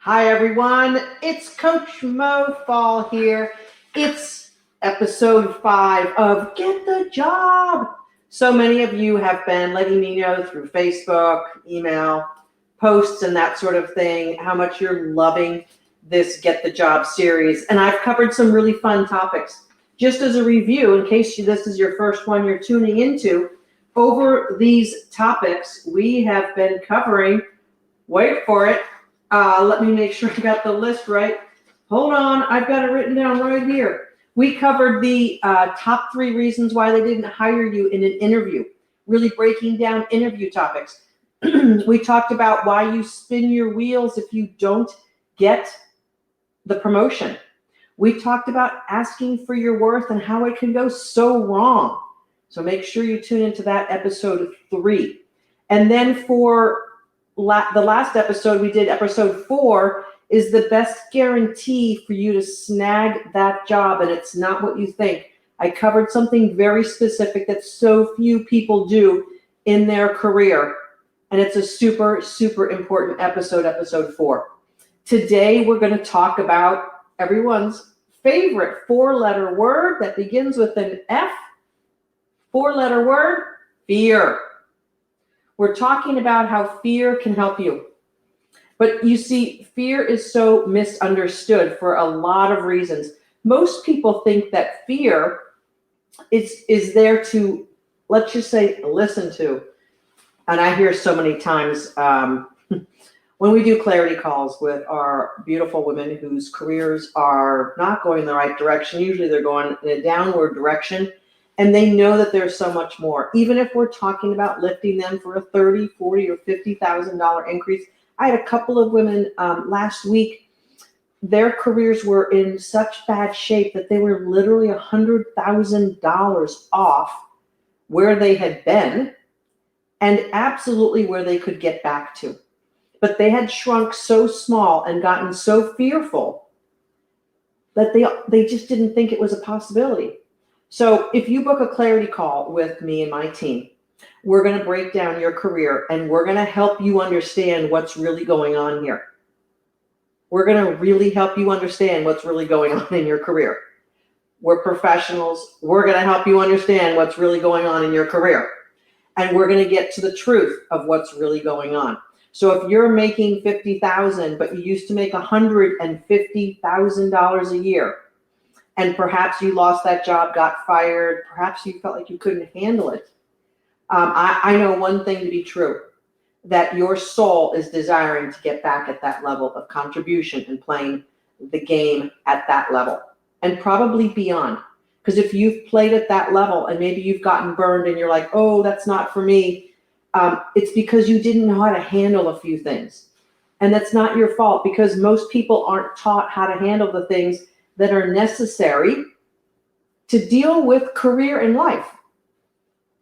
Hi, everyone. It's Coach Mo Faul here. It's episode 5 of Get the Job. So many of you have been letting me know through Facebook, email, posts, and that sort of thing how much you're loving this Get the Job series. And I've covered some really fun topics. Just as a review, in case this is your first one you're tuning into, over these topics, we have been covering, wait for it, let me make sure I got the list right. Hold on, I've got it written down right here. We covered the top 3 reasons why they didn't hire you in an interview, really breaking down interview topics. We talked about why you spin your wheels if you don't get the promotion. We talked about asking for your worth and how it can go so wrong. So make sure you tune into that episode 3. And then for the last episode we did, episode 4, is the best guarantee for you to snag that job, and it's not what you think. I covered something very specific that so few people do in their career, and it's a super, super important episode, episode 4. Today we're going to talk about everyone's favorite 4-letter word that begins with an F. 4-letter word, fear. We're talking about how fear can help you. But you see, fear is so misunderstood for a lot of reasons. Most people think that fear is there to, let's just say, listen to. And I hear so many times when we do clarity calls with our beautiful women whose careers are not going in the right direction, usually they're going in a downward direction. And they know that there's so much more. Even if we're talking about lifting them for a $30,000, $40,000, or $50,000 increase. I had a couple of women last week. Their careers were in such bad shape that they were literally $100,000 off where they had been and absolutely where they could get back to. But they had shrunk so small and gotten so fearful that they just didn't think it was a possibility. So if you book a clarity call with me and my team, we're going to break down your career and we're going to help you understand what's really going on here. We're going to really help you understand what's really going on in your career. We're professionals. We're going to help you understand what's really going on in your career. And we're going to get to the truth of what's really going on. So if you're making $50,000, but you used to make $150,000 a year, and perhaps you lost that job, got fired, perhaps you felt like you couldn't handle it. I know one thing to be true, that your soul is desiring to get back at that level of contribution and playing the game at that level, and probably beyond. Because if you've played at that level and maybe you've gotten burned and you're like, oh, that's not for me, it's because you didn't know how to handle a few things. And that's not your fault, because most people aren't taught how to handle the things that are necessary to deal with career and life.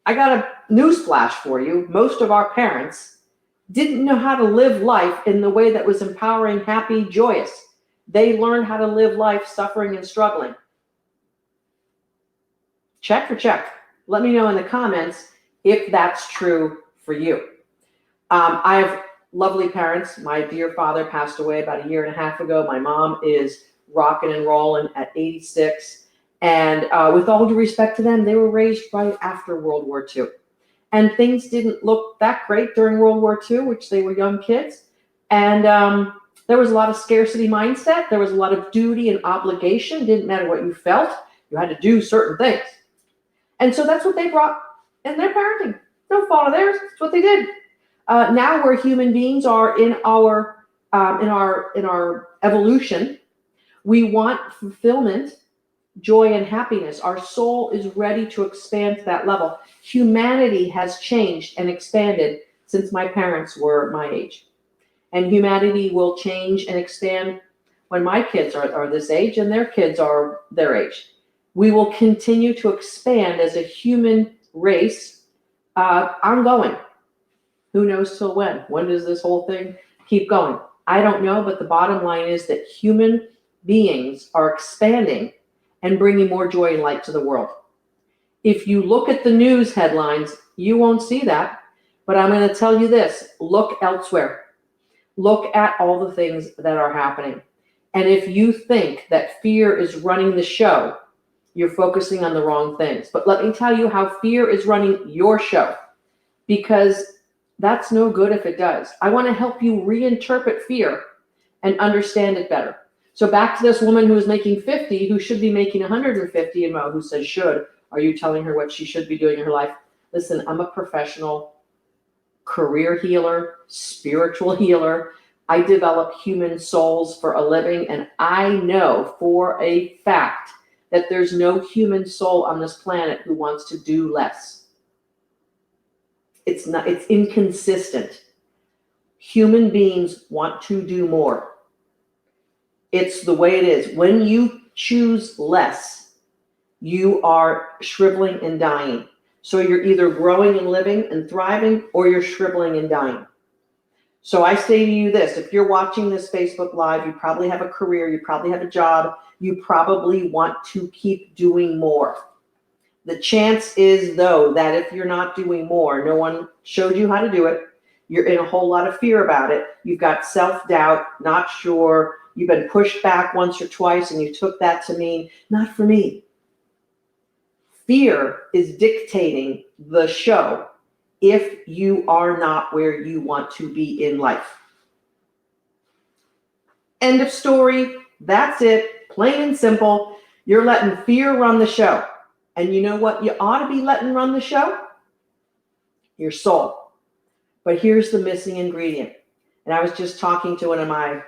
I got a newsflash for you. Most of our parents didn't know how to live life in the way that was empowering, happy, joyous. They learned how to live life suffering and struggling. Check for check. Let me know in the comments if that's true for you. I have lovely parents. My dear father passed away about 1.5 years ago. My mom is rocking and rolling at 86. And with all due respect to them, they were raised right after World War II. And things didn't look that great during World War II, which they were young kids. And there was a lot of scarcity mindset. There was a lot of duty and obligation. It didn't matter what you felt. You had to do certain things. And so that's what they brought in their parenting. No fault of theirs. It's what they did. Now we're human beings are in our evolution. We want fulfillment, joy, and happiness. Our soul is ready to expand to that level. Humanity has changed and expanded since my parents were my age. And humanity will change and expand when my kids are this age and their kids are their age. We will continue to expand as a human race ongoing. Who knows till when? When does this whole thing keep going? I don't know, but the bottom line is that human beings are expanding and bringing more joy and light to the world. If you look at the news headlines, you won't see that. But I'm going to tell you this, look elsewhere. Look at all the things that are happening. And if you think that fear is running the show, you're focusing on the wrong things. But let me tell you how fear is running your show, because that's no good if it does. I want to help you reinterpret fear and understand it better. So back to this woman who is making 50, who should be making 150, and Mo, who says should. Are you telling her what she should be doing in her life? Listen, I'm a professional career healer, spiritual healer. I develop human souls for a living, and I know for a fact that there's no human soul on this planet who wants to do less. It's inconsistent. Human beings want to do more. It's the way it is. When you choose less, you are shriveling and dying. So you're either growing and living and thriving, or you're shriveling and dying. So I say to you this: if you're watching this Facebook Live, you probably have a career, you probably have a job, you probably want to keep doing more. The chance is, though, that if you're not doing more, no one showed you how to do it, you're in a whole lot of fear about it, you've got self-doubt, not sure, you've been pushed back once or twice, and you took that to mean, not for me. Fear is dictating the show if you are not where you want to be in life. End of story. That's it. Plain and simple. You're letting fear run the show. And you know what you ought to be letting run the show? Your soul. But here's the missing ingredient. And I was just talking to one of my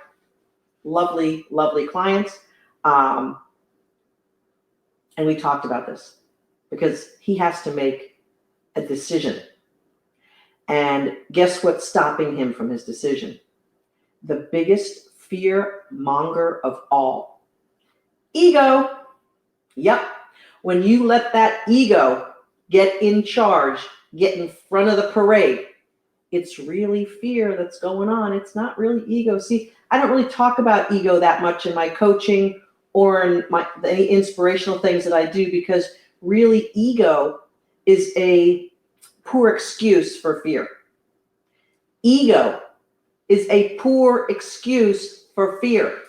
lovely, lovely clients. And we talked about this, because he has to make a decision. And guess what's stopping him from his decision? The biggest fear monger of all: ego. Yep. When you let that ego get in charge, get in front of the parade, it's really fear that's going on. It's not really ego. See, I don't really talk about ego that much in my coaching or in any inspirational things that I do, because really ego is a poor excuse for fear. Ego is a poor excuse for fear.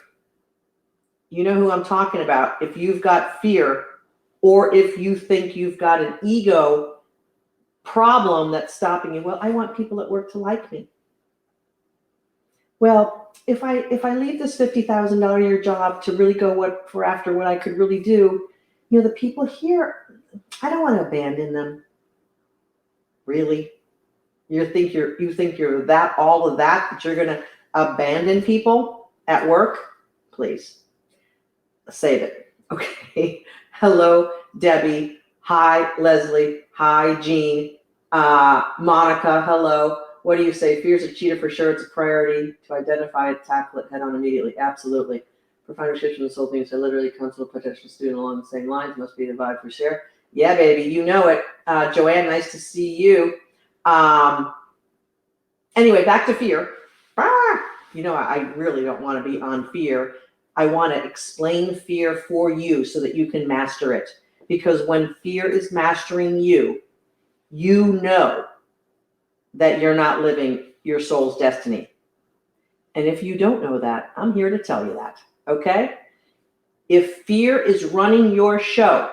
You know who I'm talking about. If you've got fear, or if you think you've got an ego problem that's stopping you, well, I want people at work to like me. Well, if I leave this $50,000 a year job to really go after what I could really do, the people here, I don't want to abandon them. Really? You think you're that all of that you're going to abandon people at work? Please save it. Okay. Hello, Debbie. Hi, Leslie. Hi, Jean. Monica. Hello. What do you say? Fear's a cheater for sure. It's a priority to identify it, tackle it head on immediately. Absolutely. Profound description of the soul things. I literally counsel a potential student along the same lines. Must be the vibe for share. Yeah, baby. You know it. Joanne, nice to see you. Anyway, back to fear. I really don't want to be on fear. I want to explain fear for you so that you can master it. Because when fear is mastering you, you know that you're not living your soul's destiny. And if you don't know that, I'm here to tell you that, okay? If fear is running your show,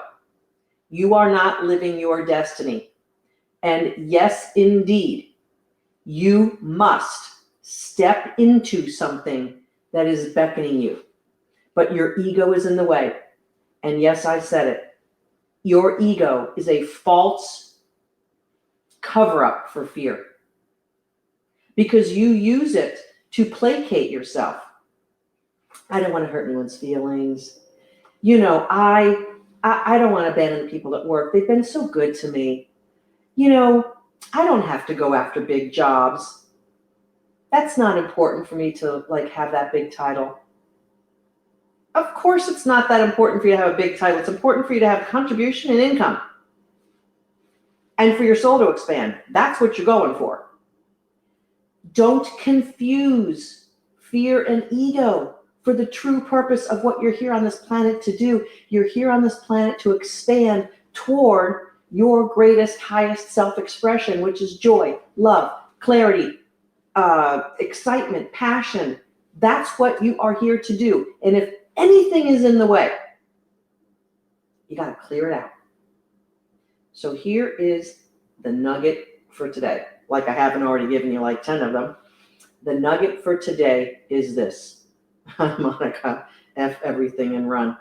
you are not living your destiny. And yes, indeed, you must step into something that is beckoning you. But your ego is in the way. And yes, I said it. Your ego is a false cover-up for fear, because you use it to placate yourself. I don't want to hurt anyone's feelings. I don't want to abandon the people at work. They've been so good to me. I don't have to go after big jobs. That's not important for me to have that big title. Of course it's not that important for you to have a big title. It's important for you to have contribution and income. And for your soul to expand. That's what you're going for. Don't confuse fear and ego for the true purpose of what you're here on this planet to do. You're here on this planet to expand toward your greatest, highest self-expression, which is joy, love, clarity, excitement, passion. That's what you are here to do. And if anything is in the way, you got to clear it out. So here is the nugget for today. Like I haven't already given you like 10 of them. The nugget for today is this. Monica, F everything and run.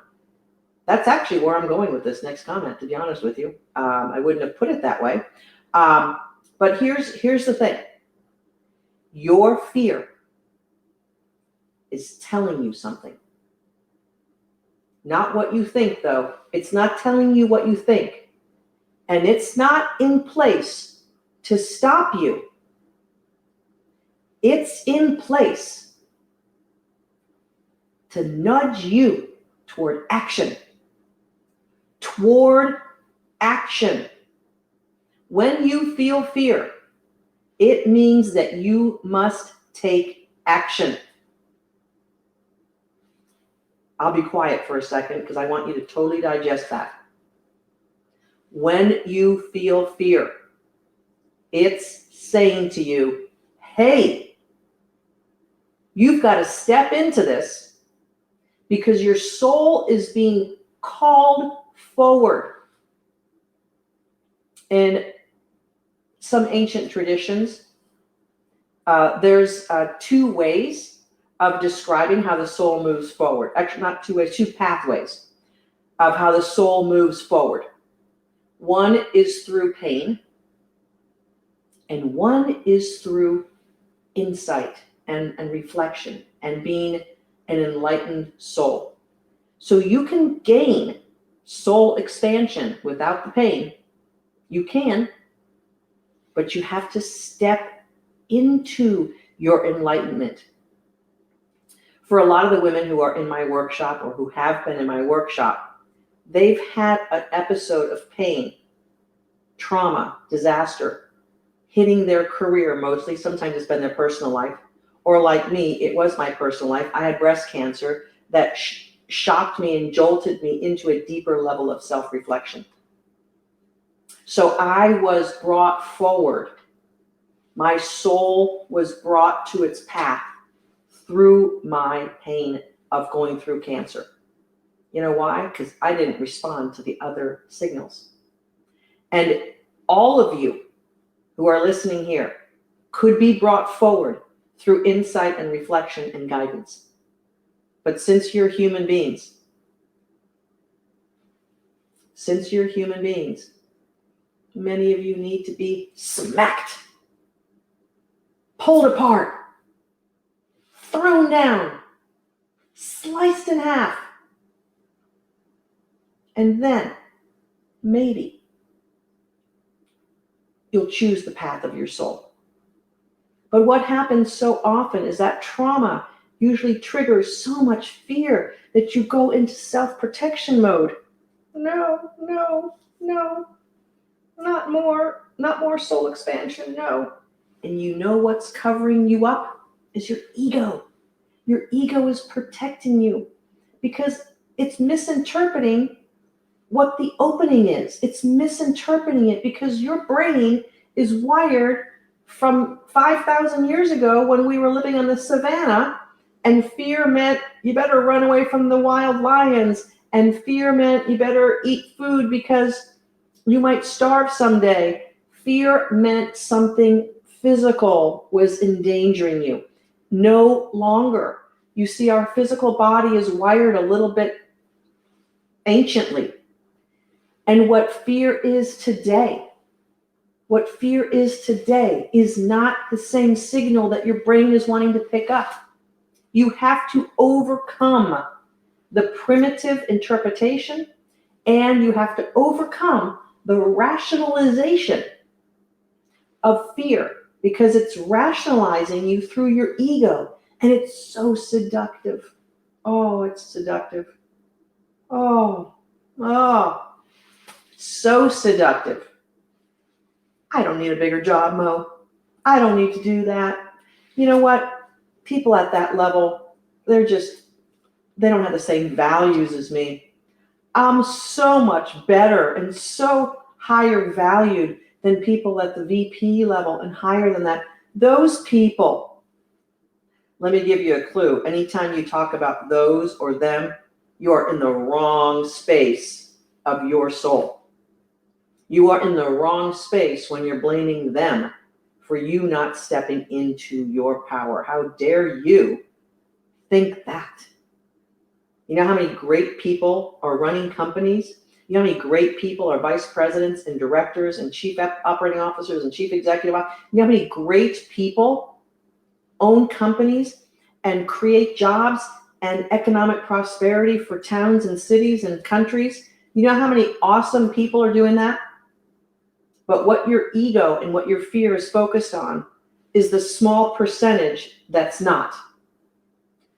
That's actually where I'm going with this next comment, to be honest with you. I wouldn't have put it that way. But here's the thing. Your fear is telling you something. Not what you think, though. It's not telling you what you think. And it's not in place to stop you. It's in place to nudge you toward action. Toward action. When you feel fear, it means that you must take action. I'll be quiet for a second because I want you to totally digest that. When you feel fear, it's saying to you, hey, you've got to step into this because your soul is being called forward. In some ancient traditions, there's 2 ways of describing how the soul moves forward. Actually, not 2 ways, 2 pathways of how the soul moves forward. One is through pain, and one is through insight and reflection and being an enlightened soul. So you can gain soul expansion without the pain. You can, but you have to step into your enlightenment. For a lot of the women who are in my workshop or who have been in my workshop, they've had an episode of pain, trauma, disaster, hitting their career mostly. Sometimes it's been their personal life. Or like me, it was my personal life. I had breast cancer that shocked me and jolted me into a deeper level of self-reflection. So I was brought forward. My soul was brought to its path through my pain of going through cancer. You know why? Because I didn't respond to the other signals. And all of you who are listening here could be brought forward through insight and reflection and guidance. But since you're human beings, many of you need to be smacked, pulled apart, thrown down, sliced in half. And then maybe you'll choose the path of your soul. But what happens so often is that trauma usually triggers so much fear that you go into self-protection mode. No, not more soul expansion, no. And you know what's covering you up is your ego. Your ego is protecting you because it's misinterpreting what the opening is. It's misinterpreting it because your brain is wired from 5,000 years ago when we were living on the savannah, and fear meant you better run away from the wild lions, and fear meant you better eat food because you might starve someday. Fear meant something physical was endangering you. No longer. You see, our physical body is wired a little bit anciently. And what fear is today is not the same signal that your brain is wanting to pick up. You have to overcome the primitive interpretation, and you have to overcome the rationalization of fear, because it's rationalizing you through your ego, and it's so seductive. Oh, it's seductive. Oh, so seductive. I don't need a bigger job, Mo. I don't need to do that. You know what? People at that level, they don't have the same values as me. I'm so much better and so higher valued than people at the VP level and higher than that. Those people, let me give you a clue. Anytime you talk about those or them, you are in the wrong space of your soul. You are in the wrong space when you're blaming them for you not stepping into your power. How dare you think that? You know how many great people are running companies? You know how many great people are vice presidents and directors and chief operating officers and chief executive officers? You know how many great people own companies and create jobs and economic prosperity for towns and cities and countries? You know how many awesome people are doing that? But what your ego and what your fear is focused on is the small percentage that's not.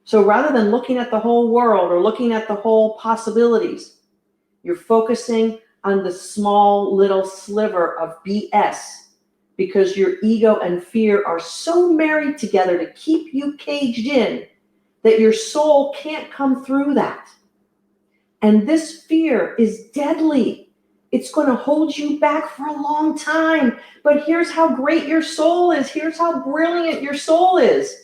So rather than looking at the whole world or looking at the whole possibilities, you're focusing on the small little sliver of BS because your ego and fear are so married together to keep you caged in that your soul can't come through that. And this fear is deadly. It's going to hold you back for a long time. But here's how great your soul is. Here's how brilliant your soul is.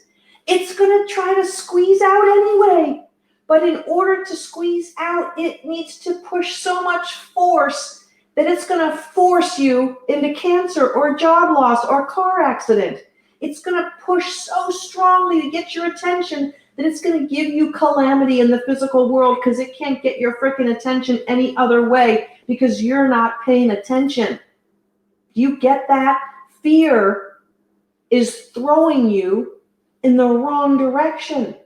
It's going to try to squeeze out anyway. But in order to squeeze out, it needs to push so much force that it's going to force you into cancer or job loss or car accident. It's going to push so strongly to get your attention that it's going to give you calamity in the physical world because it can't get your freaking attention any other way because you're not paying attention. Do you get that? Fear is throwing you in the wrong direction.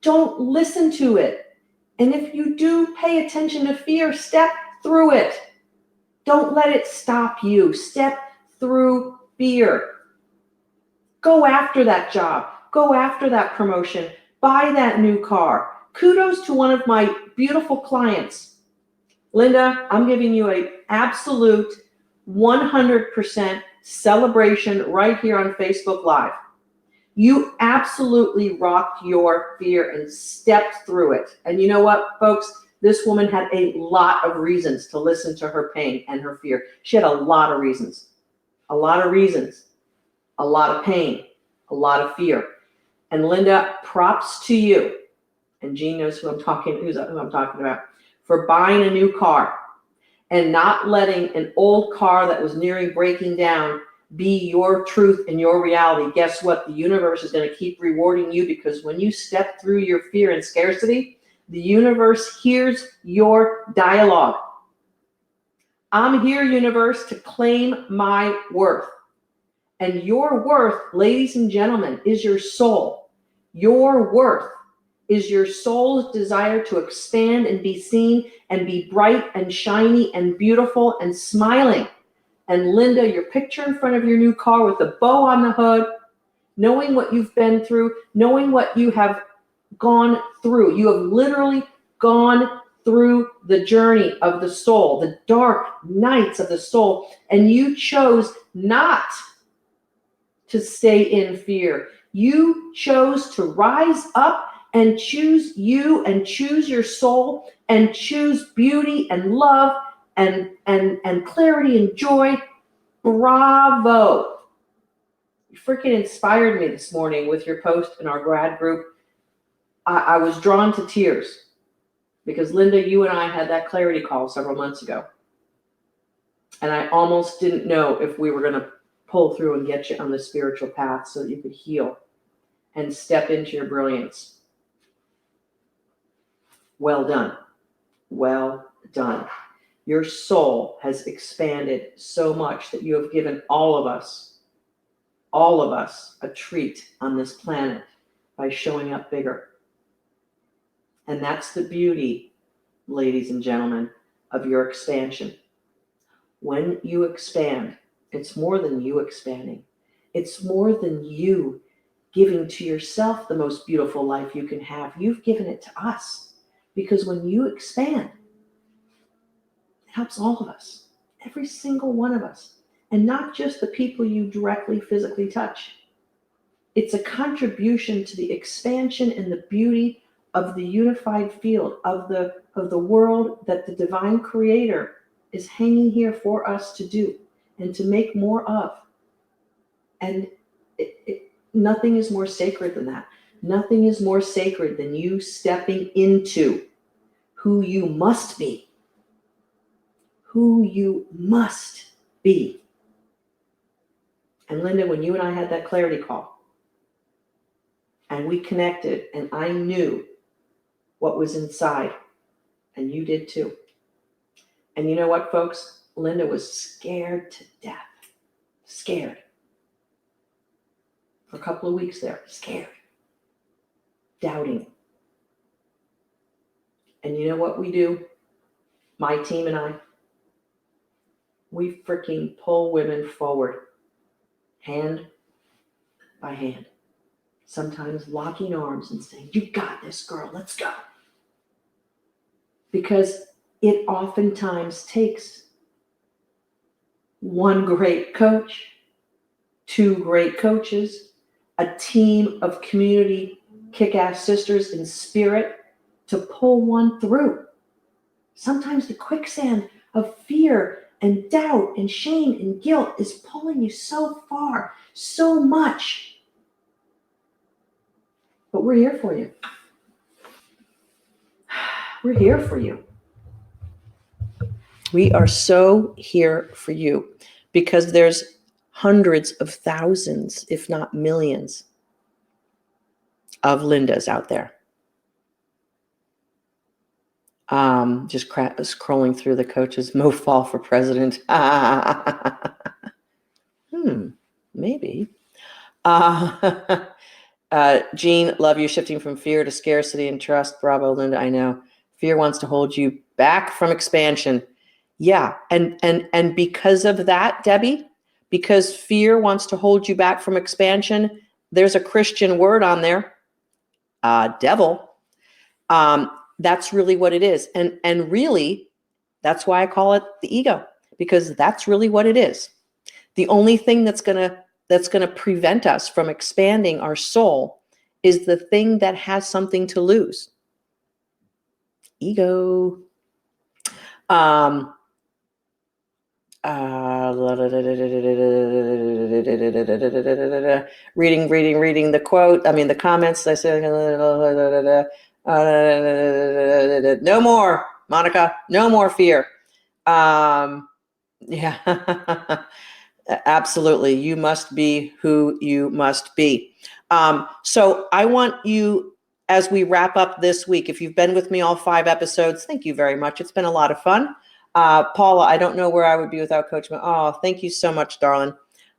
Don't listen to it. And if you do pay attention to fear, step through it. Don't let it stop you. Step through fear. Go after that job. Go after that promotion. Buy that new car. Kudos to one of my beautiful clients. Linda, I'm giving you an absolute 100% celebration right here on Facebook Live. You absolutely rocked your fear and stepped through it. And you know what, folks? This woman had a lot of reasons to listen to her pain and her fear. She had a lot of reasons. A lot of reasons. A lot of pain. A lot of fear. And Linda, props to you. And Jean knows who I'm talking about. For buying a new car and not letting an old car that was nearing breaking down be your truth and your reality. Guess what? The universe is going to keep rewarding you because when you step through your fear and scarcity, the universe hears your dialogue. I'm here, universe, to claim my worth. And your worth, ladies and gentlemen, is your soul. Your worth is your soul's desire to expand and be seen and be bright and shiny and beautiful and smiling. And Linda, your picture in front of your new car with the bow on the hood, knowing what you've been through, knowing what you have gone through. You have literally gone through the journey of the soul, the dark nights of the soul, and you chose not to stay in fear. You chose to rise up and choose you and choose your soul and choose beauty and love and clarity and joy. Bravo. You freaking inspired me this morning with your post in our grad group. I was drawn to tears because Linda, you and I had that clarity call several months ago. And I almost didn't know if we were going to pull through and get you on the spiritual path so that you could heal and step into your brilliance. Well done. Well done. Your soul has expanded so much that you have given all of us a treat on this planet by showing up bigger. And that's the beauty, ladies and gentlemen, of your expansion. When you expand, it's more than you expanding. It's more than you giving to yourself the most beautiful life you can have. You've given it to us. Because when you expand, it helps all of us, every single one of us, and not just the people you directly physically touch. It's a contribution to the expansion and the beauty of the unified field of the world that the divine creator is hanging here for us to do and to make more of. And Nothing is more sacred than that. Nothing is more sacred than you stepping into who you must be. Who you must be. And Linda, when you and I had that clarity call, and we connected, and I knew what was inside, and you did too. And you know what, folks? Linda was scared to death. Scared. For a couple of weeks there, scared. Doubting. And you know what we do? My team and I, we freaking pull women forward, hand by hand. Sometimes locking arms and saying, "You got this, girl, let's go." Because it oftentimes takes one great coach, two great coaches, a team of community kick-ass sisters in spirit to pull one through. Sometimes the quicksand of fear and doubt and shame and guilt is pulling you so far, so much. But we're here for you. We're here for you. We are so here for you because there's hundreds of thousands, if not millions, of Lindas out there. Just scrolling through the coaches. Mo Faul for president. Maybe. Jean, love you. Shifting from fear to scarcity and trust. Bravo, Linda. I know. Fear wants to hold you back from expansion. Yeah. And because of that, Debbie, because fear wants to hold you back from expansion, there's a Christian word on there. Devil. That's really what it is. And really, that's why I call it the ego, because that's really what it is. The only thing that's gonna prevent us from expanding our soul is the thing that has something to lose. Ego. Reading the quote. I mean the comments. I say no more, Monica. No more fear. Yeah. Absolutely. You must be who you must be. So I want you, as we wrap up this week, if you've been with me all 5 episodes, thank you very much. It's been a lot of fun. Paula, I don't know where I would be without Coach Mo. Oh, thank you so much, darling.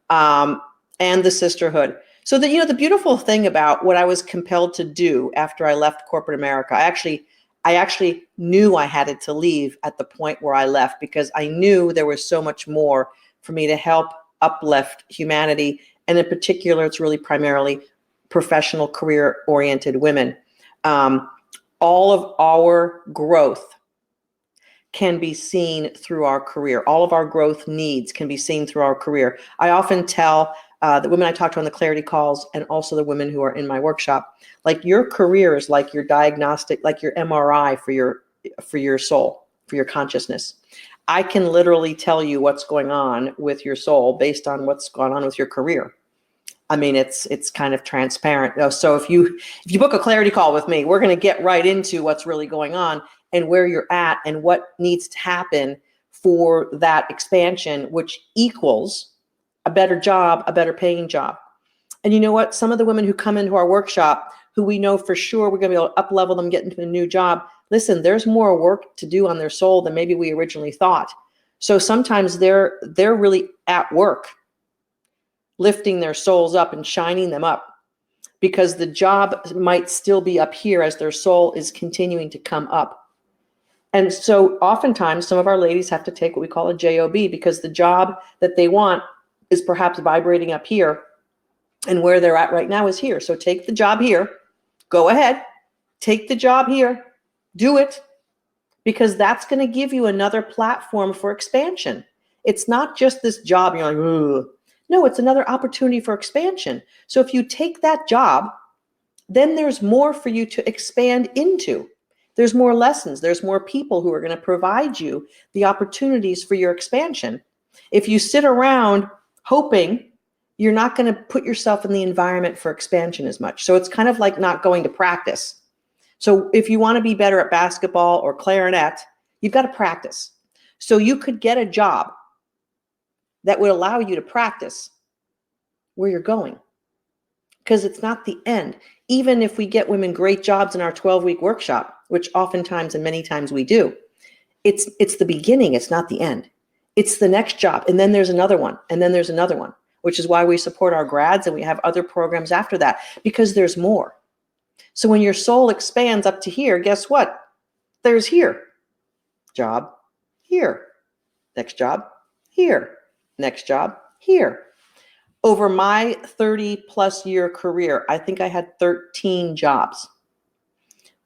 And the sisterhood. So the beautiful thing about what I was compelled to do after I left corporate America, I actually knew I had to leave at the point where I left because I knew there was so much more for me to help uplift humanity. And in particular, it's really primarily professional career-oriented women. All of our growth can be seen through our career. All of our growth needs can be seen through our career. I often tell the women I talk to on the clarity calls and also the women who are in my workshop, like your career is like your diagnostic, like your MRI for your soul, for your consciousness. I can literally tell you what's going on with your soul based on what's gone on with your career. I mean, it's kind of transparent. So if you book a clarity call with me, we're going to get right into what's really going on and where you're at and what needs to happen for that expansion, which equals a better job, a better paying job. And you know what? Some of the women who come into our workshop, who we know for sure we're going to be able to up-level them, get into a new job. Listen, there's more work to do on their soul than maybe we originally thought. So sometimes they're really at work, lifting their souls up and shining them up because the job might still be up here as their soul is continuing to come up. And so oftentimes some of our ladies have to take what we call a JOB because the job that they want is perhaps vibrating up here and where they're at right now is here. So take the job here, go ahead, take the job here, do it, because that's going to give you another platform for expansion. It's not just this job. You're like, ugh. No, it's another opportunity for expansion. So if you take that job, then there's more for you to expand into. There's more lessons. There's more people who are going to provide you the opportunities for your expansion. If you sit around hoping you're not going to put yourself in the environment for expansion as much. So it's kind of like not going to practice. So if you want to be better at basketball or clarinet, you've got to practice. So you could get a job that would allow you to practice where you're going, because it's not the end. Even if we get women great jobs in our 12-week workshop, which oftentimes and many times we do, it's the beginning. It's not the end. It's the next job. And then there's another one. And then there's another one, which is why we support our grads and we have other programs after that, because there's more. So when your soul expands up to here, guess what? There's here. Job, here. Next job, here. Next job, here. Over my 30-plus year career, I think I had 13 jobs.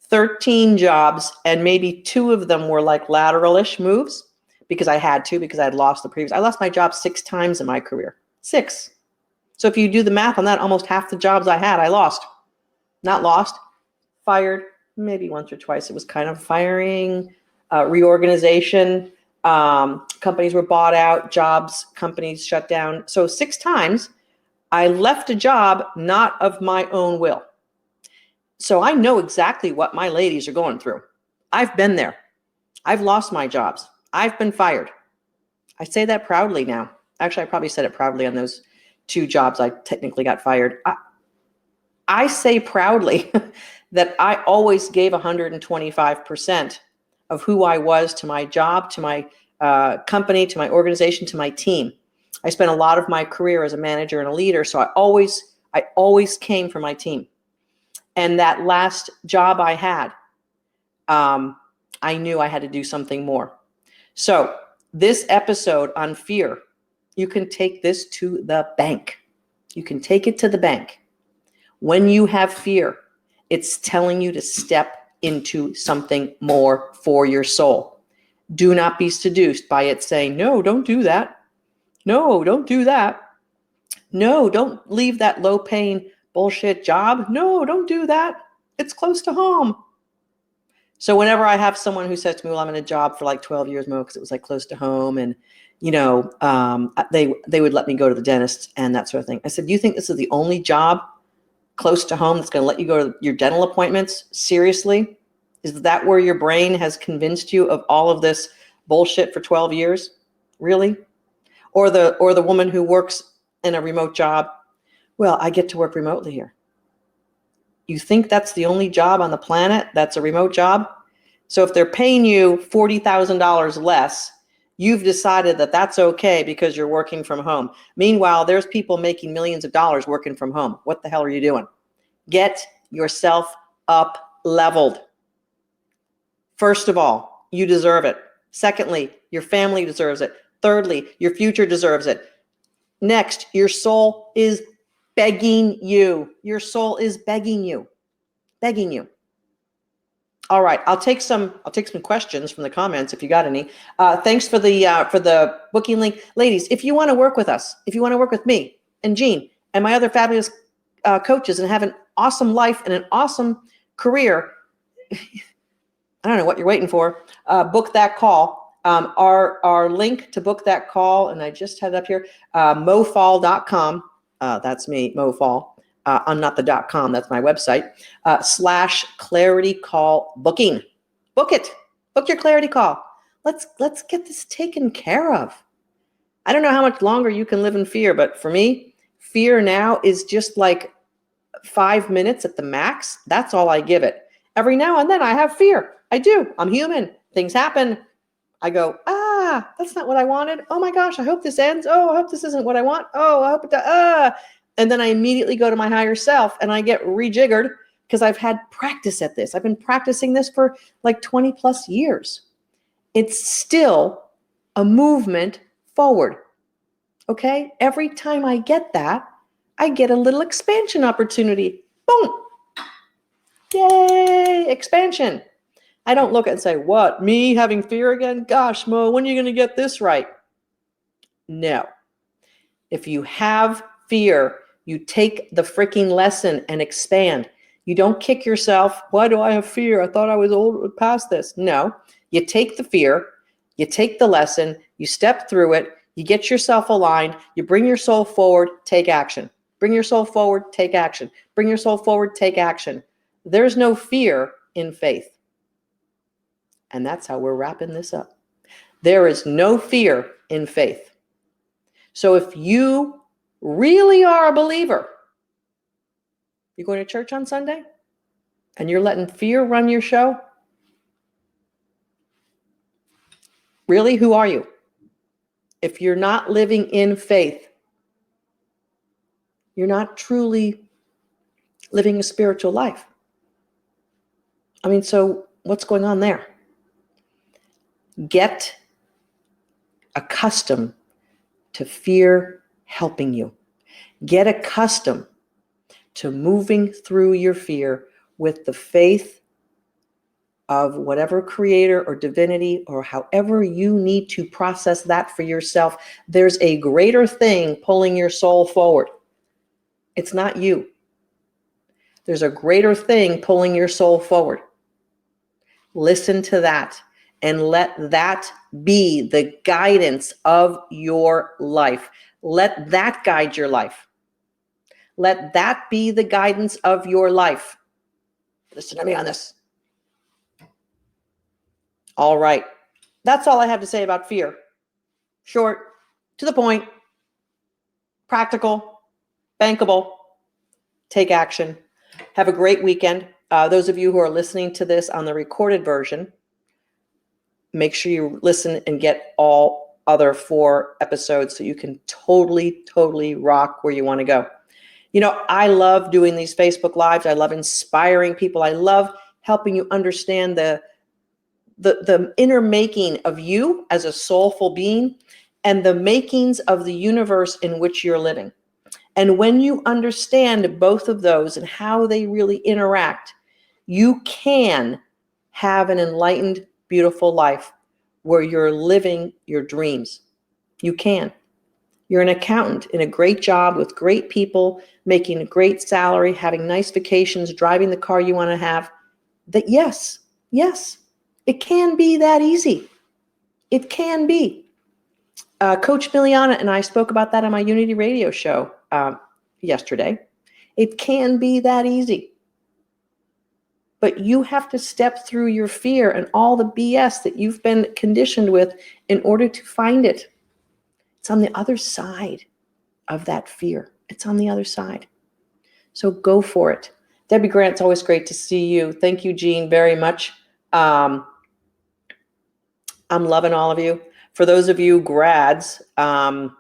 13 jobs, and maybe 2 of them were like lateral-ish moves because I had to, because I had lost the previous. I lost my job 6 times in my career. 6. So if you do the math on that, almost half the jobs I had, I lost. Not lost, fired, maybe once or twice. It was kind of firing, reorganization. Companies were bought out, companies shut down. So 6 times I left a job not of my own will. So I know exactly what my ladies are going through. I've been there. I've lost my jobs. I've been fired. I say that proudly now. Actually, I probably said it proudly on those 2 jobs I technically got fired. I say proudly that I always gave 125% of who I was to my job, to my company, to my organization, to my team. I spent a lot of my career as a manager and a leader, so I always came for my team. And that last job I had, I knew I had to do something more. So this episode on fear, you can take this to the bank. You can take it to the bank. When you have fear, it's telling you to step into something more for your soul. Do not be seduced by it saying, no, don't do that. No, don't do that. No, don't leave that low-paying bullshit job. No, don't do that. It's close to home. So whenever I have someone who says to me, well, I'm in a job for like 12 years, Mo, because it was like close to home, and they would let me go to the dentist and that sort of thing. I said, do you think this is the only job close to home that's going to let you go to your dental appointments? Seriously? Is that where your brain has convinced you of all of this bullshit for 12 years? Really? Or the woman who works in a remote job. Well, I get to work remotely here. You think that's the only job on the planet that's a remote job? So if they're paying you $40,000 less, you've decided that that's okay because you're working from home. Meanwhile, there's people making millions of dollars working from home. What the hell are you doing? Get yourself up leveled. First of all, you deserve it. Secondly, your family deserves it. Thirdly, your future deserves it. Next, your soul is begging you. Your soul is begging you. Begging you. All right, I'll take some questions from the comments if you got any. Thanks for the booking link. Ladies, if you want to work with us, if you want to work with me and Jean and my other fabulous coaches and have an awesome life and an awesome career, I don't know what you're waiting for. Book that call. Our link to book that call, and I just had it up here, mofaul.com. That's me, Mo Faul. I'm not the .com. That's my website. /clarity call booking. Book it. Book your clarity call. Let's get this taken care of. I don't know how much longer you can live in fear, but for me, fear now is just like 5 minutes at the max. That's all I give it. Every now and then I have fear. I do. I'm human. Things happen. I go, that's not what I wanted. Oh my gosh, I hope this ends. Oh, I hope this isn't what I want. Oh, I hope it does. And then I immediately go to my higher self and I get rejiggered because I've had practice at this. I've been practicing this for like 20 plus years. It's still a movement forward. Okay? Every time I get that, I get a little expansion opportunity. Boom. Yay, expansion. I don't look at it and say, what, me having fear again? Gosh, Mo, when are you going to get this right? No. If you have fear, you take the freaking lesson and expand. You don't kick yourself. Why do I have fear? I thought I was past this. No. You take the fear, you take the lesson, you step through it, You get yourself aligned. You bring your soul forward, take action. Bring your soul forward, take action. Bring your soul forward, take action. There's no fear in faith. And that's how we're wrapping this up. There is no fear in faith. So if you really are a believer, you're going to church on Sunday and you're letting fear run your show, really, who are you? If you're not living in faith, you're not truly living a spiritual life. I mean, so what's going on there? Get accustomed to fear helping you. Get accustomed to moving through your fear with the faith of whatever creator or divinity or however you need to process that for yourself. There's a greater thing pulling your soul forward. It's not you. There's a greater thing pulling your soul forward. Listen to that and let that be the guidance of your life. Let that guide your life. Let that be the guidance of your life. Listen to me on this. All right. That's all I have to say about fear. Short, to the point, practical, bankable. Take action. Have a great weekend. Those of you who are listening to this on the recorded version, make sure you listen and get all other 4 episodes so you can totally rock where you want to go. You know, I love doing these Facebook Lives. I love inspiring people. I love helping you understand the inner making of you as a soulful being and the makings of the universe in which you're living. And when you understand both of those and how they really interact, you can have an enlightened, beautiful life where you're living your dreams. You can. You're an accountant in a great job with great people, making a great salary, having nice vacations, driving the car you want to have. That yes, it can be that easy. It can be. Coach Miliana and I spoke about that on my Unity radio show yesterday. It can be that easy. But you have to step through your fear and all the BS that you've been conditioned with in order to find it. It's on the other side of that fear. It's on the other side. So go for it. Debbie Grant, it's always great to see you. Thank you, Jean, very much. I'm loving all of you. For those of you grads, in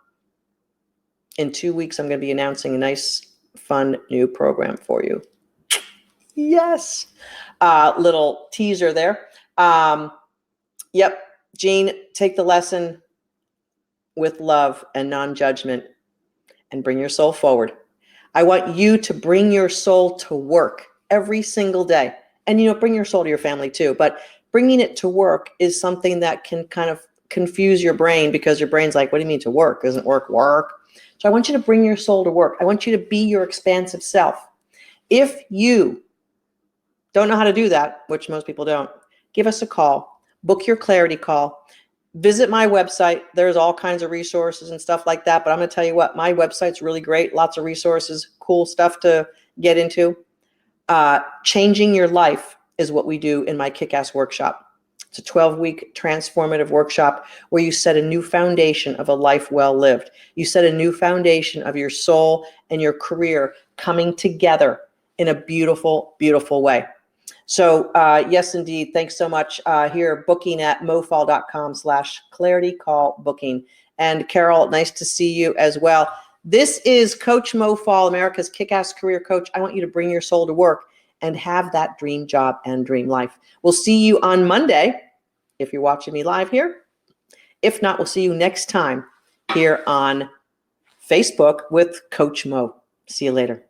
2 weeks, I'm going to be announcing a nice, fun new program for you. Yes. Little teaser there. Yep. Jean, take the lesson with love and non-judgment and bring your soul forward. I want you to bring your soul to work every single day. And, bring your soul to your family too. But bringing it to work is something that can kind of confuse your brain because your brain's like, what do you mean to work? Isn't work work? So I want you to bring your soul to work. I want you to be your expansive self. If you don't know how to do that, which most people don't, give us a call. Book your clarity call. Visit my website. There's all kinds of resources and stuff like that. But I'm going to tell you what, my website's really great. Lots of resources, cool stuff to get into. Changing your life is what we do in my Kick-Ass workshop. It's a 12-week transformative workshop where you set a new foundation of a life well lived. You set a new foundation of your soul and your career coming together in a beautiful, beautiful way. So yes, indeed. Thanks so much. Here, booking at mofaul.com/clarity call booking. And Carol, nice to see you as well. This is Coach Mo Faul, America's kick-ass career coach. I want you to bring your soul to work and have that dream job and dream life. We'll see you on Monday if you're watching me live here. If not, we'll see you next time here on Facebook with Coach Mo. See you later.